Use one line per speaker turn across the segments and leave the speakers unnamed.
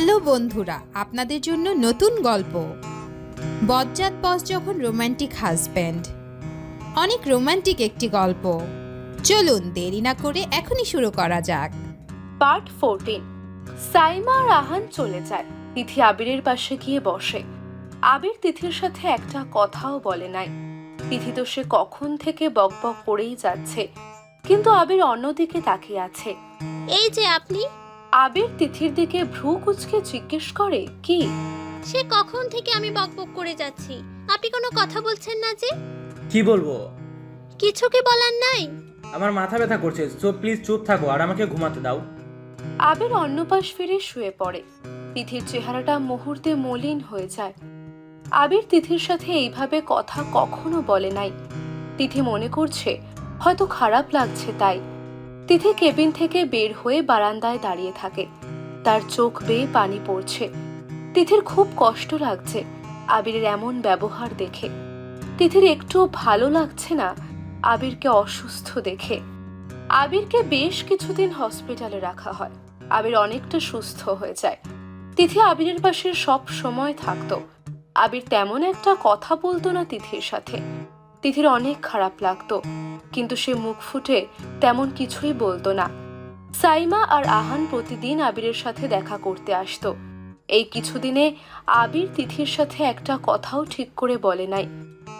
Hello বন্ধুরা, আপনাদের জন্য নতুন গল্প বজ্জাত বস যখন রোমান্টিক হাজব্যান্ড। অনেক রোমান্টিক একটি গল্প। চলুন দেরি না করে এখনই শুরু করা যাক।
পার্ট 14। সাইমা আর আহান চলে যায়। তিথি আবিরের পাশে গিয়ে বসে। আবির তিথির সাথে একটা কথাও বলে নাই। তিথি তো সে কখন থেকে বকবক করেই যাচ্ছে, কিন্তু আবির অন্যদিকে তাকিয়ে আছে।
এই যে আপনি।
আবির তিথির দিকে ভ্রু কুঁচকে জিজ্ঞেস করে, কি?
সে কখন থেকে আমি বকবক করে যাচ্ছি, আপনি কোনো কথা বলছেন না যে?
কি বলবো?
কিছু কি বলার নাই?
আমার মাথা ব্যথা করছে, সো প্লিজ চুপ থাকো আর আমাকে ঘুমাতে দাও।
আবির অন্য পাশ ফিরে শুয়ে পড়ে। তিথির চেহারাটা মুহূর্তে মলিন হয়ে যায়। আবির তিথির সাথে এইভাবে কথা কখনো বলে নাই। তিথি মনে করছে হয়তো খারাপ লাগছে তাই। তিথি কেবিন থেকে বের হয়ে বারান্দায় দাঁড়িয়ে থাকে। তার চোখ বেয়ে পানি পড়ছে। তিথির খুব কষ্ট লাগছে আবিরের এমন ব্যবহার দেখে। তিথির একটুও ভালো লাগছে না আবিরকে অসুস্থ দেখে। আবিরকে বেশ কিছুদিন হসপিটালে রাখা হয়। আবির অনেকটা সুস্থ হয়ে যায়। তিথি আবিরের পাশে সব সময় থাকতো। আবির তেমন একটা কথা বলতো না তিথির সাথে। তিথির অনেক খারাপ লাগতো, কিন্তু সে মুখ ফুটে তেমন কিছুই বলতো না। সাইমা আর আহান প্রতিদিন আবিরের সাথে দেখা করতে আসতো। এই কিছুদিনে আবির তিথির সাথে একটা কথাও ঠিক করে বলে নাই।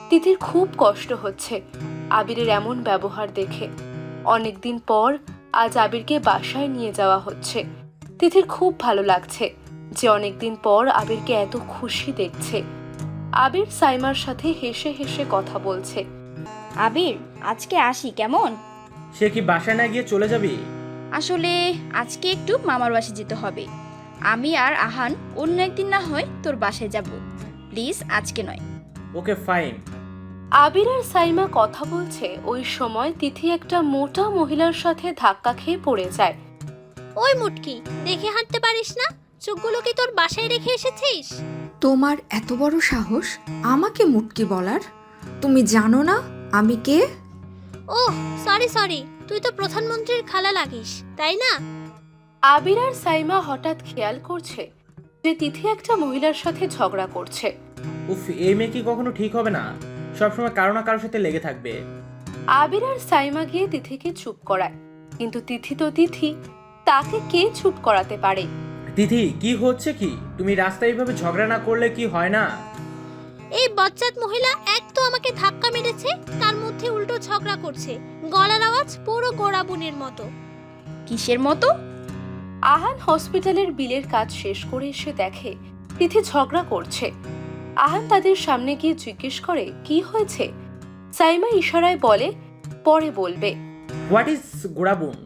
তিথির খুব কষ্ট হচ্ছে আবিরের এমন ব্যবহার দেখে। অনেকদিন পর আজ আবিরকে বাসায় নিয়ে যাওয়া হচ্ছে। তিথির খুব ভালো লাগছে যে অনেকদিন পর আবিরকে এত খুশি দেখছে। আবির সাইমার সাথে হেসে হেসে কথা বলছে।
আবির, আজকে আসি কেমন?
সে কি বাসায় না গিয়ে চলে যাবি?
আসলে আজকে একটু মামার বাসায় যেতে হবে। আমি আর আহান অন্য একদিন না হয় তোর বাসায় যাব। প্লিজ আজকে নয়।
Okay fine.
আবির আর সাইমা কথা বলছে ওই সময় তিথি একটা মোটা মহিলার সাথে ধাক্কা খেয়ে পড়ে যায়।
ওই মুটকি, দেখে হাঁটতে পারিস না? চোখগুলো কি তোর বাসায় রেখে এসেছিস?
তোমার এত বড় সাহস আমাকে মুটকি বলার? তুমি জানো না আমি কে?
ওহ সরি, তুই তো প্রধানমন্ত্রীর খালা লাগিস, তাই না?
আবির আর সাইমা হঠাৎ খেয়াল করছে যে তিথি একটা মহিলার সাথে ঝগড়া করছে।
উফ, এই মেয়ে কি কখনো ঠিক হবে না? সবসময় কারো না কারোর সাথে লেগে থাকবে।
আবির আর সাইমা গিয়ে তিথিকে চুপ করায়, কিন্তু তিথি তো তিথি, তাকে কে চুপ করাতে পারে?
তিথি, কি হচ্ছে কি? তুমি রাস্তায় এইভাবে ঝগড়া না করলে কি হয় না?
এই বজ্জাত মহিলা এক তো আমাকে ধাক্কা মেরেছে, তার মধ্যে উল্টো ঝগড়া করছে। গলার আওয়াজ পুরো গোড়াবুনের মতো।
কিসের মতো?
আহান হসপিটালের বিলের কাজ শেষ করে এসে দেখে তিথি ঝগড়া করছে। আহান তাদের সামনে গিয়ে জিজ্ঞেস করে, কি হয়েছে? সাইমা ইশারায় বলে পরে বলবে।
What is গোড়াবুন?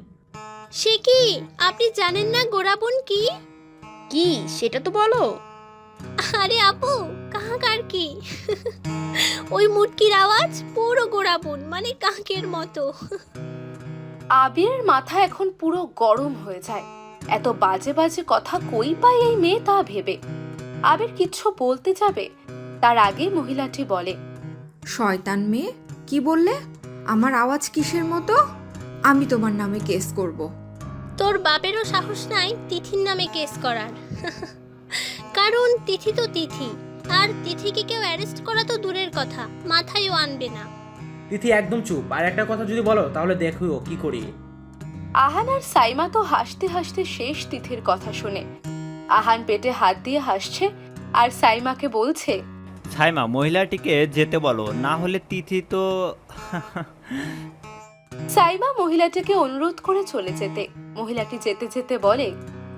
সে কি, আপনি জানেন না গোড়াবুন কি?
কি সেটা তো বলো।
আরে আপু, কাহাকার কি? ওই মুটকির আওয়াজ পুরো গোড়াবুন, মানে কাকের মতো।
আবিরের মাথা এখন পুরো গরম হয়ে যায়। এত বাজে বাজে কথা কই পায় এই মেয়ে তা ভেবে। আবির কিচ্ছু বলতে যাবে তার আগে মহিলাটি বলে,
শয়তান মেয়ে, কি বললে? আমার আওয়াজ কিসের মতো? আমি তোমার নামে কেস করব।
তোর বাপেরও সাহস নাই তিথির নামে কেস করার। কারণ তিথি তো তিথি, আর তিথিকে কেউ অ্যারেস্ট করা তো দূরের কথা, মাথায়ও আনবে না।
তিথি একদম চুপ, আর একটা কথা যদি বলো তাহলে দেখো কি করি।
আহান আর সাইমা তো হাসতে হাসতে শেষ তিথির কথা শুনে। আহান পেটে হাত দিয়ে হাসছে আর সাইমাকে বলছে,
সাইমা, মহিলাটিকে যেতে বলো, না হলে তিথি তো
সাইমা মহিলাটিকে অনুরোধ করে চলে যেতে। মহিলাটি যেতে যেতে বলে,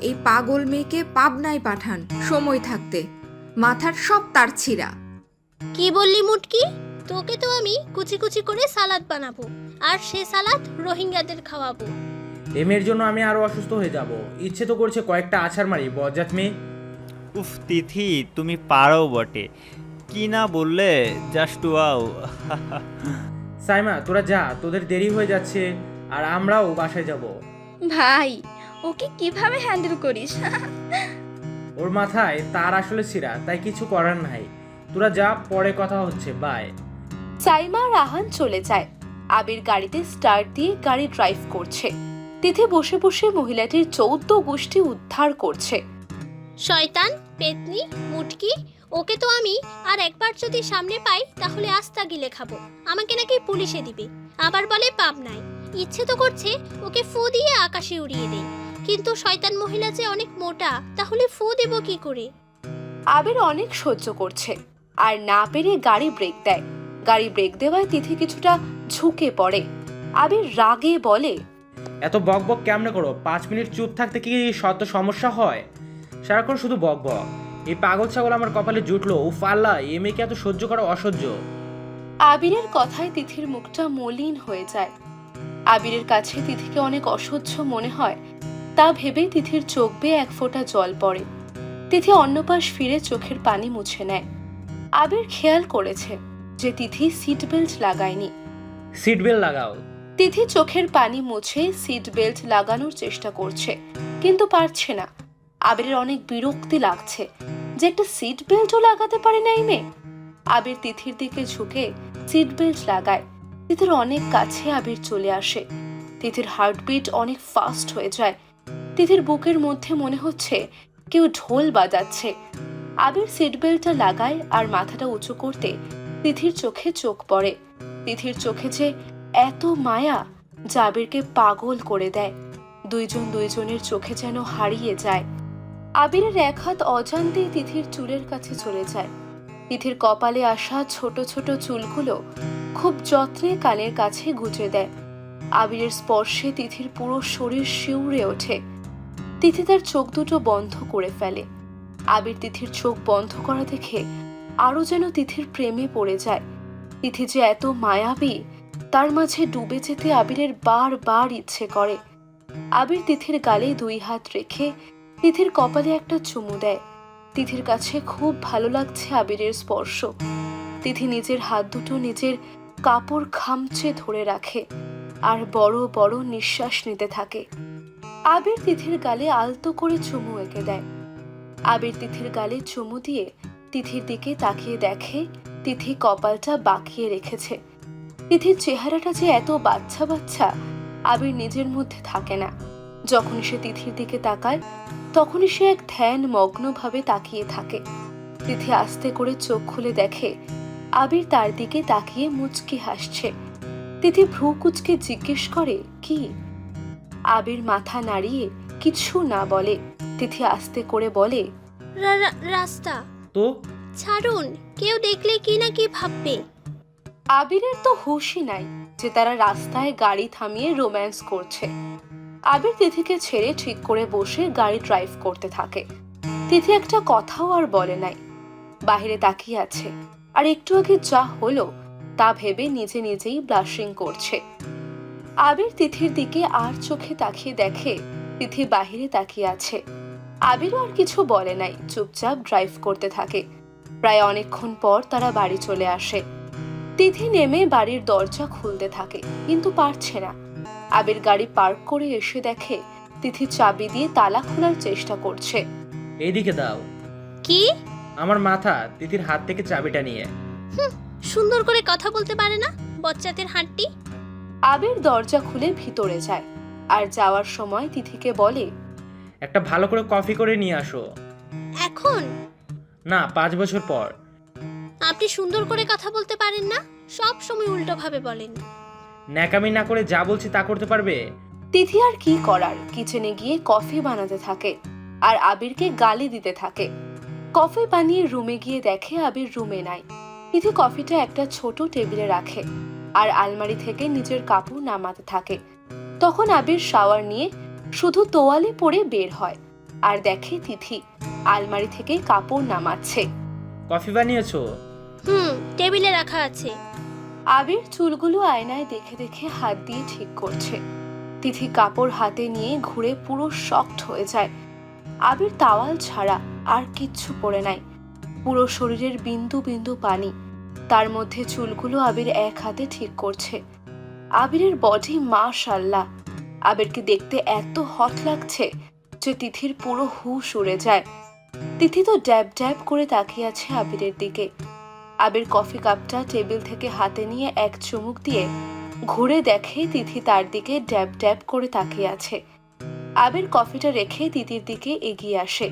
এই পাগল মেয়েকে পাবনায় পাঠান সময় থাকতে। মাথার সব তার ছিঁড়া।
কি বললি মুটকি? তোকে তো আমি কুচি কুচি করে সালাদ বানাবো, আর সে সালাদ রোহিঙ্গাদের খাওয়াবো।
এই মেয়ের জন্য আমি আরো অসুস্থ হয়ে যাব। ইচ্ছে তো করছে কয়েকটা আছাড় মারি, বজ্জাত মেয়ে।
উফ তিথি, তুমি পারো বটে, কি না বললে, জাস্ট ওয়াও।
সাইমা, তোরা যা, তোদের দেরি হয়ে যাচ্ছে আর আমরাও বাসায় যাব।
ভাই, ওকে কিভাবে হ্যান্ডেল করিস?
ওর মাথায় তার আসলে ছিঁড়া, তাই কিছু করার নাই। তোরা যা, পরে কথা হচ্ছে, বাই।
সাইমা আর আহান চলে যায়। আবির গাড়িতে স্টার্ট দিয়ে গাড়ি ড্রাইভ করছে। তিথি বসে বসে মহিলাটির 14 গোষ্ঠী উদ্ধার করছে।
শয়তান, পেতনি, মুটকি, ওকে তো আমি আর একবার যদি সামনে পাই তাহলে আস্তা গিলে খাবো। আমাকে নাকি পুলিশে দিবে, আবার বলে পাপ নাই। ইচ্ছে তো করছে ওকে ফু দিয়ে আকাশে উড়িয়ে দেই, কিন্তু শয়তান মহিলা যে অনেক মোটা, তাহলে ফু দেব কি করে?
আবির অনেক সহ্য করছে আর না পেরে গাড়ি ব্রেক দেয়। গাড়ি ব্রেক দেওয়ায় তিথি কিছুটা ঝুঁকে পড়ে। আবির রাগে বলে,
এত বক বক কেমনে করো? 5 মিনিট চুপ থাকতে কি শত সমস্যা হয়? সারাক্ষণ শুধু বক বক। এই পাগল ছাগল আমার কপালে জুটলো। ও ফাল্লা, এই মেয়েকে এত সহ্য করা অসহ্য।
আবিরের কথায় তিথির মুখটা মলিন হয়ে যায়। আবিরের কাছে তিথিকে অনেক অসহ্য মনে হয়, তা ভেবেই তিথির চোখ বেয়ে এক ফোঁটা জল পড়ে। তিথি অন্য পাশ ফিরে চোখের পানি মুছে নেয়। আবির খেয়াল করেছে যে তিথি সিট বেল্ট লাগায়নি।
সিট বেল্ট লাগাও।
তিথি চোখের পানি মুছে সিট বেল্ট লাগানোর চেষ্টা করছে, কিন্তু পারছে না। আবিরের অনেক বিরক্তি লাগছে যে একটা সিট বেল্টও লাগাতে পারে না এই মেয়ে। আবির তিথির দিকে ঝুঁকে সিট বেল্ট লাগায়। তিথির অনেক কাছে আবির চলে আসে। তিথির হার্টবিট অনেক ফাস্ট হয়ে যায়। তিথির বুকের মধ্যে মনে হচ্ছে কেউ ঢোল বাজাচ্ছে। আবির সিট বেল্টটা লাগায় আর মাথাটা উঁচু করতে তিথির চোখে চোখ পড়ে। তিথির চোখে যে এত মায়া যা আবিরকে পাগল করে দেয়। দুইজন দুইজনের চোখে যেন হারিয়ে যায়। আবিরের এক হাত অজান্তেই তিথির চুলের কাছে চলে যায়। তিথির কপালে আসা ছোট ছোট চুলগুলো খুব যত্নে কানের কাছে গুজে দেয়। আবিরের স্পর্শে তিথির পুরো শরীর শিউরে ওঠে। তিথি তার চোখ দুটো বন্ধ করে ফেলে। আবির তিথির চোখ বন্ধ করা দেখে আরো যেন তিথির প্রেমে পড়ে যায়। তিথি যে এত মায়াবী, তার মাঝে ডুবে যেতে আবিরের বারবার ইচ্ছে করে। আবির তিথির গালে 2 হাত রেখে তিথির কপালে একটা চুমু দেয়। তিথির কাছে খুব ভালো লাগছে আবিরের স্পর্শ। তিথি নিজের হাত দুটো নিজের কাপড় খামচে ধরে রাখে আর বড় বড় নিঃশ্বাস নিতে থাকে। আবির তিথির গালে আলতো করে চুমু এঁকে দেয়। আবির তিথির গালে চুমু দিয়ে তিথির দিকে তাকিয়ে দেখে তিথি কপালটা বাঁকিয়ে রেখেছে। তিথির চেহারাটা যে এত বাচ্চা বাচ্চা আবির নিজের মধ্যে থাকে না। যখন সে তিথির দিকে তাকায় তখনই সে এক ধ্যান মগ্নভাবে তাকিয়ে থাকে। তিথি আস্তে করে চোখ খুলে দেখে আবির তার দিকে তাকিয়ে মুচকি হাসছে। তিথি ভ্রু কুচকে জিজ্ঞেস করে, কি? আবির মাথা নাড়িয়ে কিছু না বলে। তিথি আস্তে করে বলে,
রাস্তা
তো
ছাড়ুন, কেউ দেখলে কি না কি ভাববে।
আবিরের তো হুঁশই নাই যে তারা রাস্তায় গাড়ি থামিয়ে রোম্যান্স করছে। আবির তিথিকে ছেড়ে ঠিক করে বসে গাড়ি ড্রাইভ করতে থাকে। তিথি একটা কথাও আর বলে নাই, বাহিরে তাকিয়ে আছে। আর একটু আগে যা হলো তা ভেবে নিজে নিজেই ব্লাশিং করছে। আবির তিথির দিকে আর চোখে তাকিয়ে দেখে তিথি বাহিরে তাকিয়ে আছে। আবিরও আর কিছু বলে নাই, চুপচাপ ড্রাইভ করতে থাকে। প্রায় অনেকক্ষণ পর তারা বাড়ি চলে আসে। তিথি নেমে বাড়ির দরজা খুলতে থাকে, কিন্তু পারছে না। আবির গাড়ি পার্ক করে এসে দেখে তিথি চাবি দিয়ে তালা খোলার চেষ্টা করছে।
এইদিকে দাও।
কি?
আমার মাথা। তিথির হাত থেকে চাবিটা নিয়ে।
সুন্দর করে কথা বলতে পারে না বচ্চাদের হাঁটটি।
আবির দরজা খুলে ভিতরে যায় আর যাওয়ার সময় তিথিকে বলে,
একটা ভালো করে কফি করে নিয়ে আসো।
এখন
না, 5 বছর পর।
আপনি সুন্দর করে কথা বলতে পারেন না, সব সময় উল্টো ভাবে বলেন।
ন্যাকামি না করে যা বলছি তা করতে পারবে?
তিথি আর কি করার, কিচেনে গিয়ে কফি বানাতে থাকে আর আবিরকে গালি দিতে থাকে। কফি বানিয়ে রুমে গিয়ে দেখে আবির রুমে নাই। তিথি কফিটা একটা ছোট টেবিলে রাখে আর আলমারি থেকে নিজের কাপড় নামাতে থাকে। তখন আবির শাওয়ার নিয়ে শুধু তোয়ালে পরে বের হয় আর দেখে তিথি আলমারি থেকে কাপড় নামাচ্ছে।
কফি বানিয়েছো?
টেবিলে রাখা আছে।
আবির চুলগুলো আয়নায় দেখে দেখে হাত দিয়ে ঠিক করছে। তিথি কাপড় হাতে নিয়ে ঘুরে পুরো শকড হয়ে যায়। আবির তাওয়াল ছাড়া আর কিচ্ছু পরে নাই, পুরো শরীরের বিন্দু বিন্দু পানি। তার মধ্যে চুলগুলো আবির এক হাতে ঠিক করছে। আবিরের বডি মাশাআল্লাহ। আবিরকে দেখতে এত হট লাগছে যে তিথির পুরো হুঁশ উড়ে যায়। তিথি তো ড্যাব ড্যাব করে তাকিয়ে আছে আবিরের দিকে। আবির কফি কাপটা টেবিল থেকে হাতে নিয়ে এক চুমুক দিয়ে ঘুরে দেখে তিথি তার দিকে ড্যাব ড্যাব করে তাকিয়ে আছে। আবির কফিটা রেখে তিথির দিকে এগিয়ে আসে।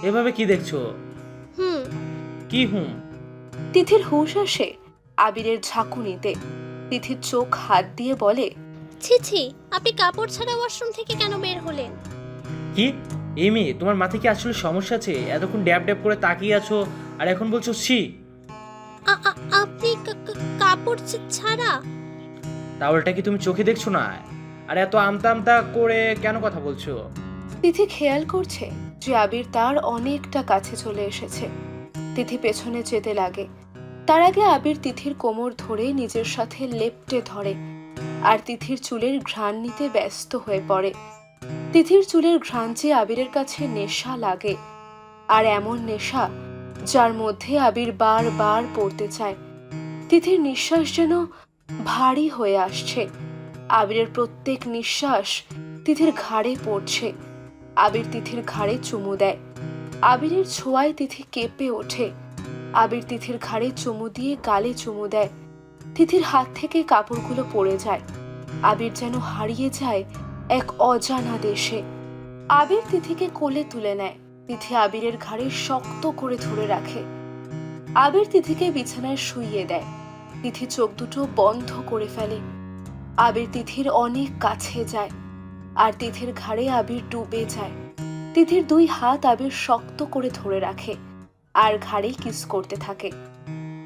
এভাবে কি দেখছো?
হুম।
কি হুম?
তিথির হুঁশ আসে আবিরের ঝাঁকুনিতে। তিথির চোখ হাত দিয়ে বলে,
ছি ছি, আপনি কাপড় ছাড়া ওয়াশরুম থেকে কেন বের হলেন?
কি? এই মেয়ে, তোমার মাথায় কি আসলে সমস্যা আছে? এতক্ষণ ড্যাব ড্যাব করে তাকিয়ে আছো আর এখন বলছো ছি?
আপনি কাপড় ছাড়া?
তাহলেটা কি তুমি চোখে দেখছো না? আর এত আমতা আমতা করে কেন কথা বলছো?
তিথি খেয়াল করছে যে আবির তার অনেকটা কাছে চলে এসেছে। তিথি পেছনে যেতে লাগে। তার আগে আবির তিথির কোমর ধরে নিজের সাথে লেপ্টে ধরে আর তিথির চুলের ঘ্রাণ নিতে ব্যস্ত হয়ে পড়ে। তিথির চুলের ঘ্রাণ যে আবিরের কাছে নেশা লাগে, আর এমন নেশা যার মধ্যে আবির বারবার পড়তে চায়। তিথির নিঃশ্বাস যেন ভারী হয়ে আসছে। আবিরের প্রত্যেক নিঃশ্বাস তিথির ঘাড়ে পড়ছে। আবির তিথির ঘাড়ে চুমু দেয়। আবিরের ছোঁয়ায় তিথি কেঁপে ওঠে। আবির তিথির ঘাড়ে চুমু দিয়ে গালে চুমু দেয়। তিথির হাত থেকে কাপড়গুলো পড়ে যায়। আবির যেন হারিয়ে যায় এক অজানা দেশে। আবির তিথিকে কোলে তুলে নেয়। তিথি আবিরের ঘাড়ে শক্ত করে ধরে রাখে। আবির তিথিকে বিছানায় শুইয়ে দেয়। তিথি চোখ দুটো বন্ধ করে ফেলে। আবির তিথির অনেক কাছে যায় আর তিথির ঘাড়ে আবির ডুবে যায়। তিথির দুই হাত আবির শক্ত করে ধরে রাখে আর ঘাড়ে কিস করতে থাকে।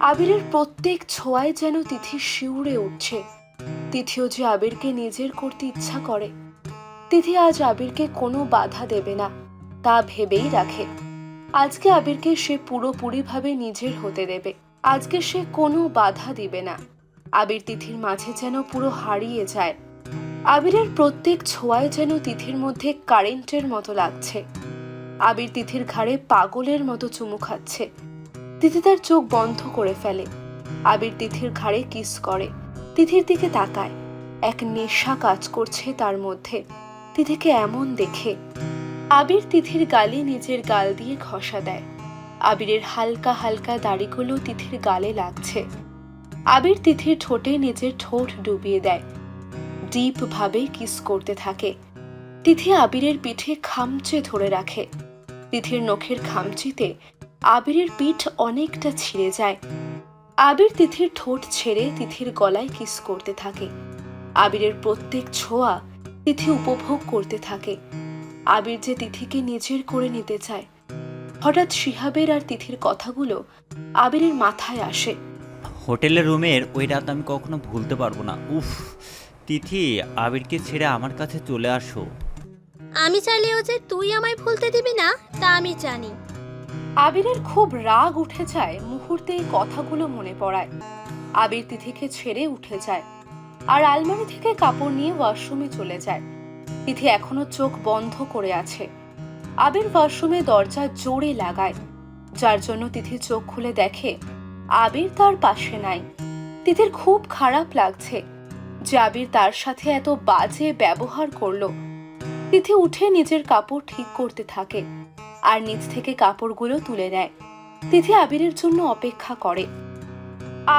আবিরের প্রত্যেক ছোঁয়ায় যেন তিথি শিউরে উঠছে। তিথিও যে আবিরকে নিজের করতে ইচ্ছা করে। তিথি আজ আবিরকে কোনো বাধা দেবে না তা ভেবেই রাখে। আজকে আবিরকে সে পুরোপুরিভাবে নিজের হতে দেবে। আজকে সে কোনো বাধা দিবে না। আবির তিথির মাঝে যেন পুরো হারিয়ে যায়। আবিরের প্রত্যেক ছোঁয়ায় যেন তিথির মধ্যে কারেন্টের মতো লাগছে। আবির তিথির ঘাড়ে পাগলের মতো চুমু খাচ্ছে। তিথি তার চোখ বন্ধ করে ফেলে। আবির তিথির ঘাড়ে কিস করে। তিথির দিকে তাকায়। এক নেশা কাজ করছে তার মধ্যে তিথিকে এমন দেখে। আবির তিথির গালে নিজের গাল দিয়ে ঘষা দেয়। আবিরের হালকা হালকা দাড়িগুলো তিথির গালে লাগছে। আবির তিথির ঠোঁটে নিজের ঠোঁট ডুবিয়ে দেয়। ডিপ ভাবে কিস করতে থাকে। তিথি আবিরের পিঠে খামচে ধরে রাখে। তিথির নখের খামচিতে আবিরের পিঠ অনেকটা ছিঁড়ে যায়। আবির তিথির ঠোঁট ছেড়ে তিথির গলায় কিস করতে থাকে। আবিরের প্রত্যেক ছোঁয়া তিথি উপভোগ করতে থাকে। আবির যে তিথিকে নিজের করে নিতে চায়। হঠাৎ শিহাবের আর তিথির কথাগুলো আবিরের মাথায় আসে।
হোটেলের রুমের ওই রাত আমি কখনো ভুলতে পারবো না। উফ, তিথি, আবিরকে ছেড়ে আমার কাছে চলে আসো।
আমি চাইলেও যে তুই আমায় ভুলতে দিবি না তা আমি জানি।
আবিরের খুব রাগ উঠে যায় মুহূর্তে এই কথাগুলো মনে পড়ায়। আবির তিথিকে ছেড়ে উঠে যায় আর আলমারি থেকে কাপড় নিয়ে ওয়াশরুমে চলে যায়। তিথি এখনো চোখ বন্ধ করে আছে। আবির ওয়াশরুমে দরজা জোরে লাগায়, যার জন্য তিথি চোখ খুলে দেখে আবির তার পাশে নাই। তিথির খুব খারাপ লাগছে যে আবির তার সাথে এত বাজে ব্যবহার করলো। তিথি উঠে নিজের কাপড় ঠিক করতে থাকে আর নিচ থেকে কাপড়গুলো তুলে নেয়। তিথি আবিরের জন্য অপেক্ষা করে।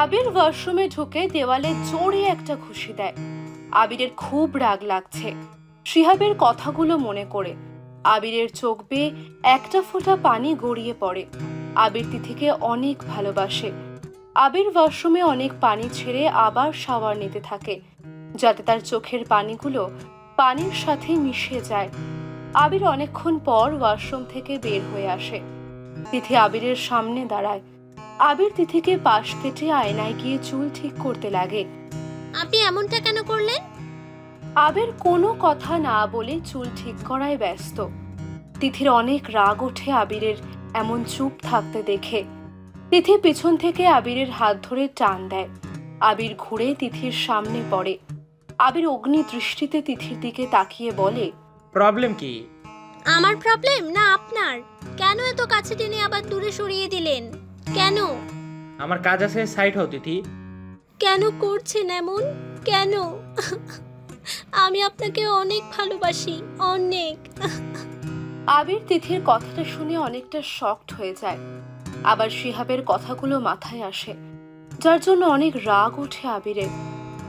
আবির ওয়াশরুমে ঢুকে দেওয়ালে জোরে একটা ঘুষি দেয়। আবিরের খুব রাগ লাগছে শিহাবের কথাগুলো মনে করে। আবিরের চোখ বেয়ে একটা ফোঁটা পানি গড়িয়ে পড়ে। আবির তিথিকে অনেক ভালোবাসে। আবির ওয়াশরুমে অনেক পানি ছেড়ে আবার শাওয়ার নিতে থাকে, যাতে তার চোখের পানিগুলো পানির সাথে মিশে যায়। আবির অনেকক্ষণ পর ওয়াশরুম থেকে বের হয়ে আসে। তিথি আবিরের সামনে দাঁড়ায়। আবির তিথিকে পাশ কেটে আয়নায় গিয়ে চুল ঠিক করতে লাগে।
আপনি এমনটা কেন করলেন?
আবির কোনো কথা না বলে চুল ঠিক করায় ব্যস্ত। তিথির অনেক রাগ ওঠে আবিরের এমন চুপ থাকতে দেখে। তিথি পিছন থেকে আবিরের হাত ধরে টান দেয়। আবির ঘুরে তিথির সামনে পড়ে। আবির অগ্নি দৃষ্টিতে তিথির দিকে তাকিয়ে বলে,
প্রবলেম কি?
আমার প্রবলেম না আপনার? কেন এত কাছে টেনে আবার দূরে সরিয়ে দিলেন? কেন?
আমার কাজ আছে, সাইড হও তিথি।
কেন করছেন এমন? কেন? আমি আপনাকে অনেক ভালোবাসি, অনেক।
আবির তিথির কথাটা শুনে অনেকটা শকড হয়ে যায়। আবার শিহাবের কথাগুলো মাথায় আসে, যার জন্য অনেক রাগ ওঠে আবিরের।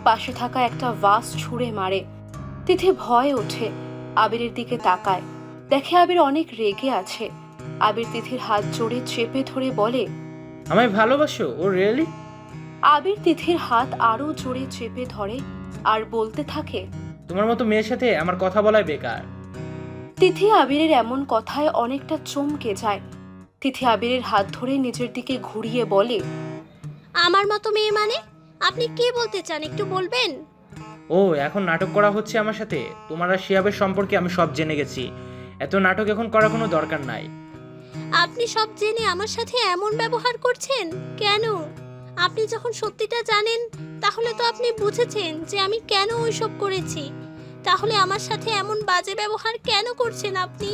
পাশে থাকা একটা ভাস ছুঁড়ে মারে। তিথি ভয় ওঠে, আবিরের দিকে তাকায়, দেখে আবির অনেক রেগে আছে। আবির তিথির হাত জোরে চেপে ধরে বলে,
আমায় ভালোবাসো? ও রিয়েলি?
আবির তিথির হাত আরো জোরে চেপে ধরে আর বলতে থাকে,
তোমার মতো মেয়ের সাথে আমার কথা বলাই বেকার।
তিথি আবিরের এমন কথায় অনেকটা চমকে যায়। তিথি আবিরের হাত ধরে নিজের দিকে ঘুরিয়ে বলে,
আমার মতো মেয়ে মানে? আপনি কি বলতে চান একটু বলবেন?
ও এখন নাটক করা হচ্ছে আমার সাথে? তোমার আর শিহাবের সম্পর্কে আমি সব জেনে গেছি। এত নাটক এখন করার কোনো দরকার নাই।
আপনি সব জেনে আমার সাথে এমন ব্যবহার করছেন কেন? আপনি যখন সত্যিটা জানেন তাহলে তো আপনি বুঝেছেন যে আমি কেন ওইসব করেছি। তাহলে আমার সাথে এমন বাজে ব্যবহার কেন করছেন আপনি?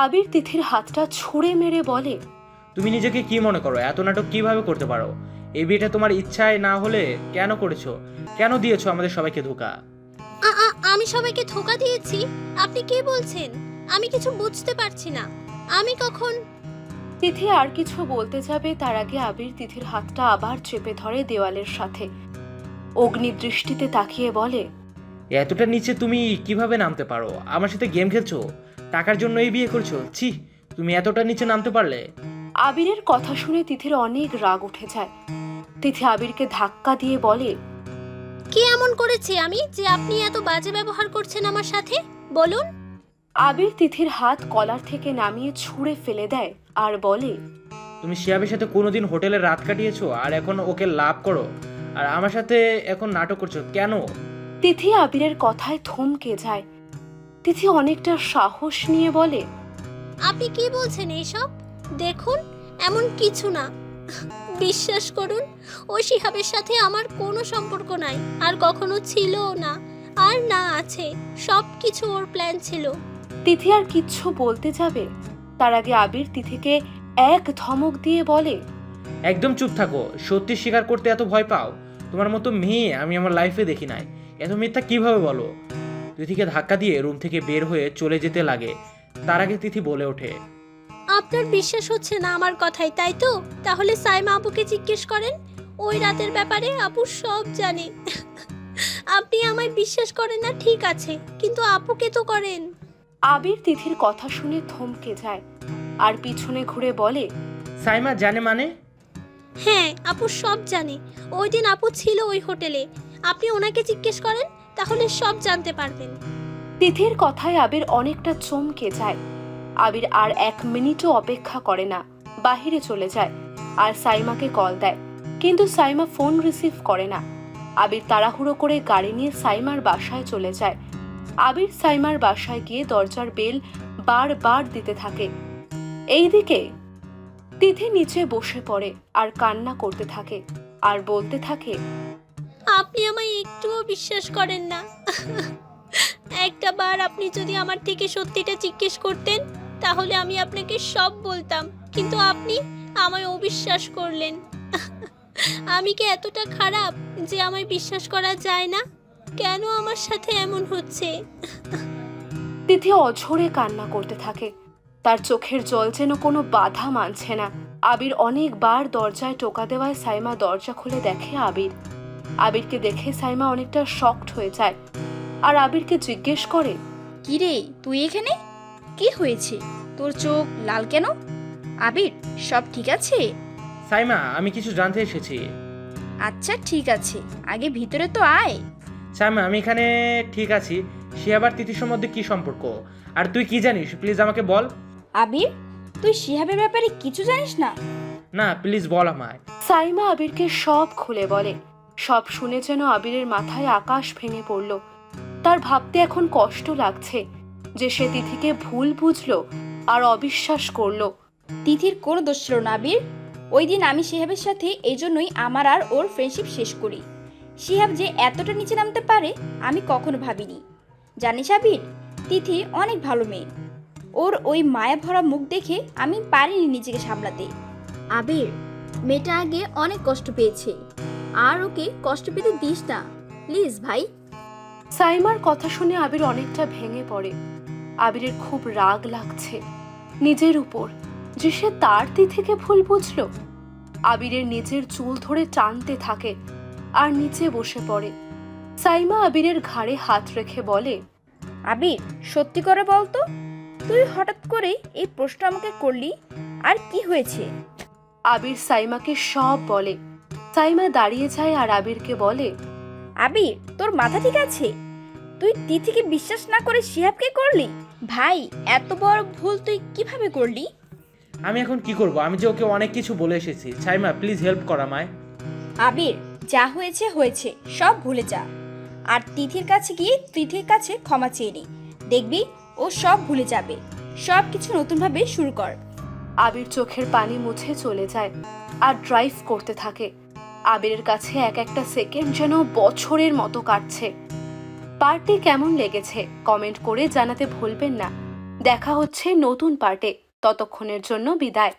আবির তিথির হাতটা ছুঁড়ে মেরে বলে,
তুমি নিজেকে কি মনে করো? এত নাটক কিভাবে করতে পারো? এই বিয়েটা তোমার ইচ্ছায় না হলে কেন করেছো? কেন দিয়েছো আমাদের সবাইকে ধোঁকা?
আমি সবাইকে ধোঁকা দিয়েছি? আপনি কি বলছেন? আমি কিছু বুঝতে পারছি না। আমি কখন?
তিথি আর কিছু বলতে যাবে তার আগে আবির তিথির হাতটা আবার চেপে ধরে দেওয়ালের সাথে। অগ্নি দৃষ্টিতে তাকিয়ে বলে,
এতটা নিচে তুমি কিভাবে নামতে পারো? আমার সাথে গেম খেলছো? টাকার জন্য এই বিয়ে করছো? ছি, তুমি এতটা নিচে নামতে পারলে?
আবিরের কথা শুনে তিথির অনেক রাগ উঠে যায়। তিথি আবিরকে ধাক্কা দিয়ে বলে,
কি এমন করেছি আমি যে আপনি এত বাজে ব্যবহার করছেন আমার সাথে? বলুন।
আবির তিথির হাত কলার থেকে নামিয়ে ছুঁড়ে ফেলে দেয় আর বলে,
তুমি শিহাবের সাথে কোনোদিন হোটেলে রাত কাটিয়েছো আর এখন ওকে লাভ করো, আর আমার সাথে এখন নাটক করছো কেন?
তিথি আবিরের কথায় থমকে যায়। তিথি অনেকটা সাহস নিয়ে বলে,
আপনি কি বলছেন এইসব? দেখুন, এমন কিছু না। বিশ্বাস করুন, ওই শিহাবের সাথে আমার কোনো সম্পর্ক নাই, আর কখনো ছিলও না, আর না আছে। সব কিছু ওর প্ল্যান ছিল।
তিথি আর কিচ্ছু বলতে যাবে তার আগে আবির তিথিকে এক ধমক দিয়ে বলে,
একদম চুপ থাকো। সত্যি স্বীকার করতে এত ভয় পাও? তোমার মতো মেয়ে আমি আমার লাইফে দেখি নাই। এত মিথ্যা কিভাবে বলো? তিথিকে ধাক্কা দিয়ে রুম থেকে বের হয়ে চলে যেতে লাগে। তার আগে তিথি বলে ওঠে,
আপনার বিশ্বাস হচ্ছে না আমার কথাই, তাই তো? তাহলে সাইমা আপুকে জিজ্ঞেস করেন। ওই রাতের ব্যাপারে আপু সব জানে। আপনি আমায় বিশ্বাস করেন না ঠিক আছে, কিন্তু আপুকে তো করেন।
আবির তিথির কথা শুনে থমকে যায় আর পিছনে ঘুরে বলে,
সাইমা জানে মানে?
হ্যাঁ, আপু সব জানে। ওই দিন আপু ছিল ওই হোটেলে। আপনি ওনাকে জিজ্ঞেস করেন, তাহলে সব জানতে পারবেন।
তিথির কথায় আবির অনেকটা চমকে যায়। আবির আর 1 মিনিটও অপেক্ষা করে না, বাহিরে চলে যায় আর সাইমাকে কল দেয়, কিন্তু সাইমা ফোন রিসিভ করে না। আবির তাড়াহুড়ো করে গাড়ি নিয়ে সাইমার বাসায় চলে যায়। আবির সাইমার বাসায় গিয়ে দরজার বেল বারবার দিতে থাকে। এইদিকে তিথি নিচে বসে পড়ে আর কান্না করতে থাকে আর বলতে থাকে,
আপনি আমায় একটুও বিশ্বাস করেন না। একটা বার আপনি যদি আমার থেকে সত্যিটা জিজ্ঞেস করতেন, তাহলে আমি আপনাকে সব বলতাম, কিন্তু আপনি আমায় অবিশ্বাস করলেন। আমি কি এতটা খারাপ যে আমায় বিশ্বাস করা যায় না? কেন আমার সাথে এমন হচ্ছে?
তিথি অঝরে কান্না করতে থাকে। তার চোখের জল যেন কোনো বাধা মানছে না। আবির অনেকবার দরজায় টোকা দেওয়ায় সাইমা দরজা খুলে দেখে আবির। আবিরকে দেখে সাইমা অনেকটা শকড হয়ে যায় আর আবিরকে জিজ্ঞেস করে,
কি রে, তুই এখানে? কি হয়েছে? তোর চোখ লাল কেন? আবির, সব ঠিক আছে?
সাইমা, আমি কিছু জানতে এসেছি।
আচ্ছা ঠিক আছে, আগে ভিতরে তো আয়।
সাইমা, আমি এখানে ঠিক আছি। শিহাব আর তিথির মধ্যে কি সম্পর্ক? আর তুই কি জানিস? প্লিজ আমাকে বল।
আবির, তুই শিহাবের ব্যাপারে কিছু জানিস না?
না, প্লিজ বল আমায়।
সাইমা আবিরকে সব খুলে বলে। সব শুনে যেন আবিরের মাথায় আকাশ ভেঙে পড়ল। তার ভাবতে এখন কষ্ট লাগছে যে সে তিথিকে ভুল বুঝলো আর অবিশ্বাস করলো।
তিথির কোনো দোষ ছিল না আবির। ওই দিন আমি শিহাবের সাথে এই জন্যই আমার আর ওর ফ্রেন্ডশিপ শেষ করি। শিহাব যে এতটা নিচে নামতে পারে আমি কখনো ভাবিনি। জানিস আবির, তিথি অনেক ভালো মেয়ে। ওর ওই মায়া ভরা মুখ দেখে আমি পারিনি নিজেকে সামলাতে।
আবির, মেয়েটা আগে অনেক কষ্ট পেয়েছে, আর ওকে কষ্ট পেতে দিস না প্লিজ ভাই।
সাইমার কথা শুনে আবির অনেকটা ভেঙে পড়ে। আবিরের খুব রাগ লাগছে নিজের উপর যে সে তার তিথিকে ভুল বুঝলো। আবিরের নিজের চুল ধরে টানতে থাকে আর নিচে বসে পড়ে। সাইমা আবিরের ঘাড়ে হাত রেখে বলে,
আবির, সত্যি করে বলতো, তুই হঠাৎ করে এই প্রশ্ন আমাকে করলি, আর কি হয়েছে?
আবির সাইমাকে সব বলে। সাইমা দাঁড়িয়ে যায় আর আবিরকে বলে,
আবির, তোর মাথা ঠিক আছে? তুই তিথিকে বিশ্বাস না করে শিহাবকে করলি? ভাই, এত বড় ভুল তুই কিভাবে করলি?
আমি এখন কি করব? আমি যে ওকে অনেক কিছু বলে এসেছি। সাইমা প্লিজ হেল্প কর আমায়।
আবির, যা হয়েছে হয়েছে, সব ভুলে যা। আর তিথির কাছে গিয়ে তিথির কাছে ক্ষমা চেয়ে নি, দেখবি ও সব ভুলে যাবে। সব কিছু নতুনভাবে শুরু কর।
আবির চোখের পানি মুছে চলে যায় আর ড্রাইভ করতে থাকে। আবিরের কাছে এক একটা সেকেন্ড যেন বছরের মতো কাটছে। পার্টটি কেমন লেগেছে কমেন্ট করে জানাতে ভুলবেন না। দেখা হচ্ছে নতুন পার্টে। ততক্ষণের জন্য বিদায়।